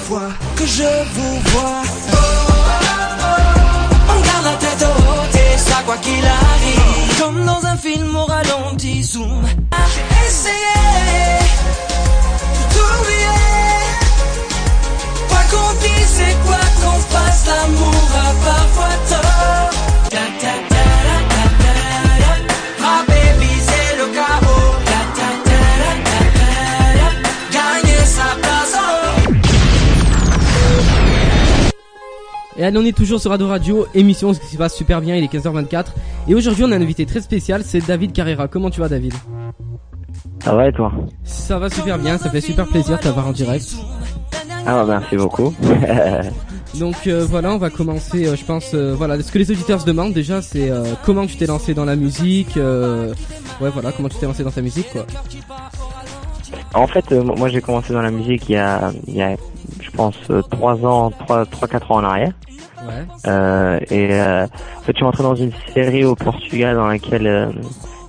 fois que je vous vois. On garde la tête haute et ça quoi qu'il arrive. Comme dans un film au ralenti, zoom. J'ai essayé de t'oublier. Quoi qu'on dise et quoi qu'on fasse, l'amour a parfois tort. Ta ta ta ta ta ta. Ma baby c'est le chaos. Ta ta ta ta ta ta. Gagner sa place. Et allez, on est toujours sur Ado Radio, émission qui se passe super bien, il est 15h24. Et aujourd'hui on a un invité très spécial, c'est David Carrera. Comment tu vas David? Ça va et toi? Ça va super bien, ça fait super plaisir de t'avoir en direct. Ah bah merci beaucoup. Donc voilà, on va commencer, je pense, voilà, ce que les auditeurs se demandent déjà, c'est comment tu t'es lancé dans la musique, ouais voilà, comment tu t'es lancé dans ta musique quoi. En fait, moi j'ai commencé dans la musique il y a je pense 3-4 ans en arrière. Ouais. En fait je suis rentré dans une série au Portugal dans laquelle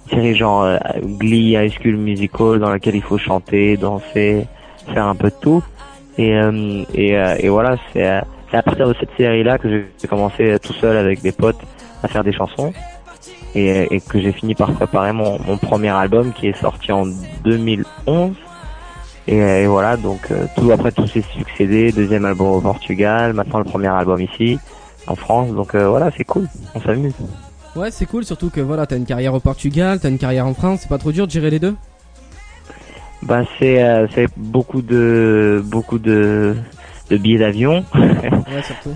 série genre Glee, High School Musical, dans laquelle il faut chanter, danser, faire un peu de tout. Et voilà, c'est à partir de cette série-là que j'ai commencé tout seul avec des potes à faire des chansons et que j'ai fini par préparer mon premier album qui est sorti en 2011. Et voilà, donc tout s'est succédé, deuxième album au Portugal, maintenant le premier album ici en France. Donc voilà, c'est cool, on s'amuse. Ouais, c'est cool, surtout que voilà, t'as une carrière au Portugal, t'as une carrière en France, c'est pas trop dur de gérer les deux? Bah c'est beaucoup de billets d'avion, Ouais, surtout.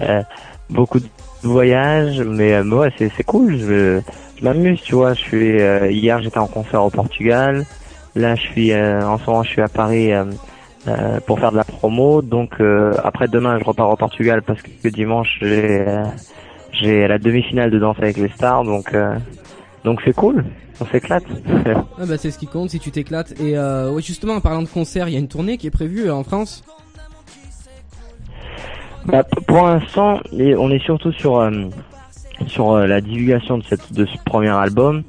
beaucoup de voyages, mais ouais c'est cool. Je m'amuse, tu vois. Je suis hier j'étais en concert au Portugal. Là je suis en ce moment je suis à Paris pour faire de la promo. Donc après demain je repars au Portugal parce que dimanche j'ai la demi-finale de Danse avec les stars. Donc c'est cool. On s'éclate. Ah bah c'est ce qui compte si tu t'éclates. Et ouais, justement en parlant de concert, il y a une tournée qui est prévue en France. Bah, pour l'instant, on est surtout sur la divulgation de ce premier album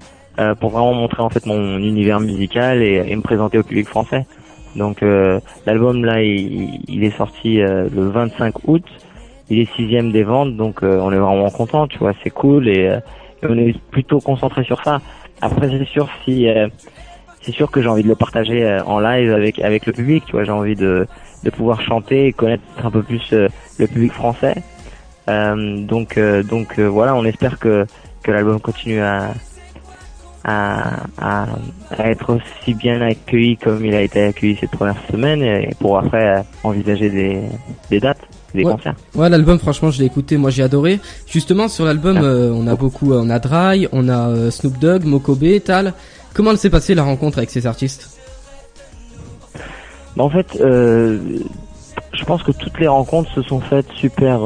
pour vraiment montrer en fait mon univers musical et me présenter au public français. Donc l'album là il est sorti le 25 août. Il est 6e des ventes, donc on est vraiment content, tu vois, c'est cool et on est plutôt concentré sur ça. Après c'est sûr que j'ai envie de le partager en live avec le public, tu vois, j'ai envie de pouvoir chanter et connaître un peu plus le public français. Donc voilà, on espère que l'album continue à être aussi bien accueilli comme il a été accueilli cette première semaine et pour après envisager des dates. Des concerts. Ouais, l'album franchement je l'ai écouté, moi j'ai adoré. Justement sur l'album on a Dry, on a Snoop Dogg, Mokobe, Tal. Comment s'est passée la rencontre avec ces artistes? Bah en fait je pense que toutes les rencontres se sont faites super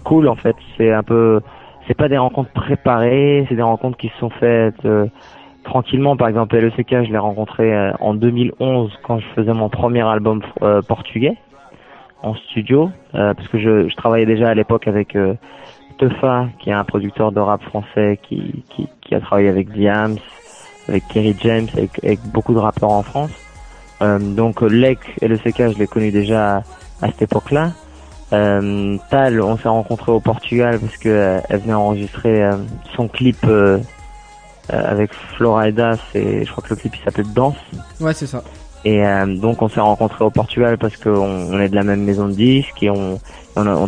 cool en fait. C'est pas des rencontres préparées, c'est des rencontres qui se sont faites tranquillement. Par exemple LECK je l'ai rencontré en 2011 quand je faisais mon premier album portugais en studio, parce que je travaillais déjà à l'époque avec Tefa, qui est un producteur de rap français qui a travaillé avec Diams, avec Kerry James, avec beaucoup de rappeurs en France. Donc Lek et le CK, je l'ai connu déjà à cette époque-là. Tal, on s'est rencontrés au Portugal parce que elle venait enregistrer son clip avec Florida, je crois que le clip il s'appelle Danse. Ouais, c'est ça. Et donc on s'est rencontrés au Portugal parce qu'on est de la même maison de disques et on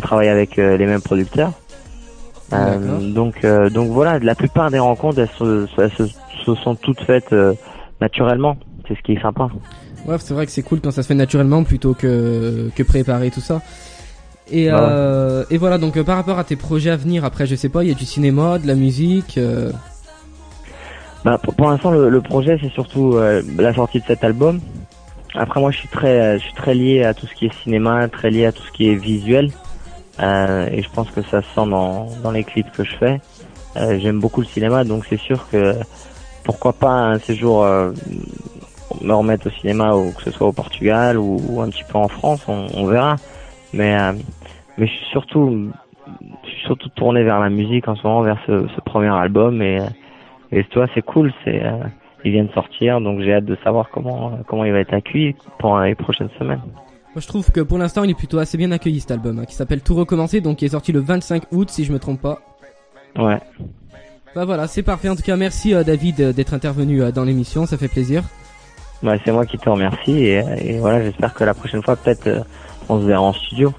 travaille avec les mêmes producteurs. Donc voilà, la plupart des rencontres elles se sont toutes faites naturellement. C'est ce qui est sympa. Ouais, c'est vrai que c'est cool quand ça se fait naturellement plutôt que préparer tout ça. Et et voilà, donc par rapport à tes projets à venir, après je sais pas, il y a du cinéma, de la musique. Bah pour l'instant le projet c'est surtout la sortie de cet album. Après moi je suis très lié à tout ce qui est cinéma, très lié à tout ce qui est visuel et je pense que ça se sent dans les clips que je fais. J'aime beaucoup le cinéma, donc c'est sûr que pourquoi pas un séjour me remettre au cinéma, ou que ce soit au Portugal ou un petit peu en France, on verra. Mais je suis surtout tourné vers la musique en ce moment, vers ce premier album et tu vois c'est cool, il vient de sortir, donc j'ai hâte de savoir comment il va être accueilli pendant les prochaines semaines. Moi je trouve que pour l'instant il est plutôt assez bien accueilli cet album, hein, qui s'appelle Tout recommencer, donc qui est sorti le 25 août si je me trompe pas. Ouais. Bah voilà, c'est parfait. En tout cas, merci David d'être intervenu dans l'émission, ça fait plaisir. Bah c'est moi qui te remercie et voilà, j'espère que la prochaine fois peut-être on se verra en studio.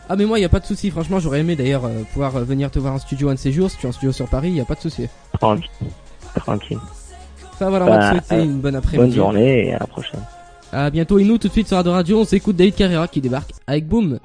Ah mais moi y a pas de souci, franchement j'aurais aimé d'ailleurs pouvoir venir te voir en studio un de ces jours. Si tu es en studio sur Paris, y a pas de souci. Tranquille. Enfin voilà, on va te souhaiter une bonne après-midi. Bonne journée et à la prochaine. À bientôt et nous tout de suite sur Radio Radio, on s'écoute David Carrera qui débarque avec Boom.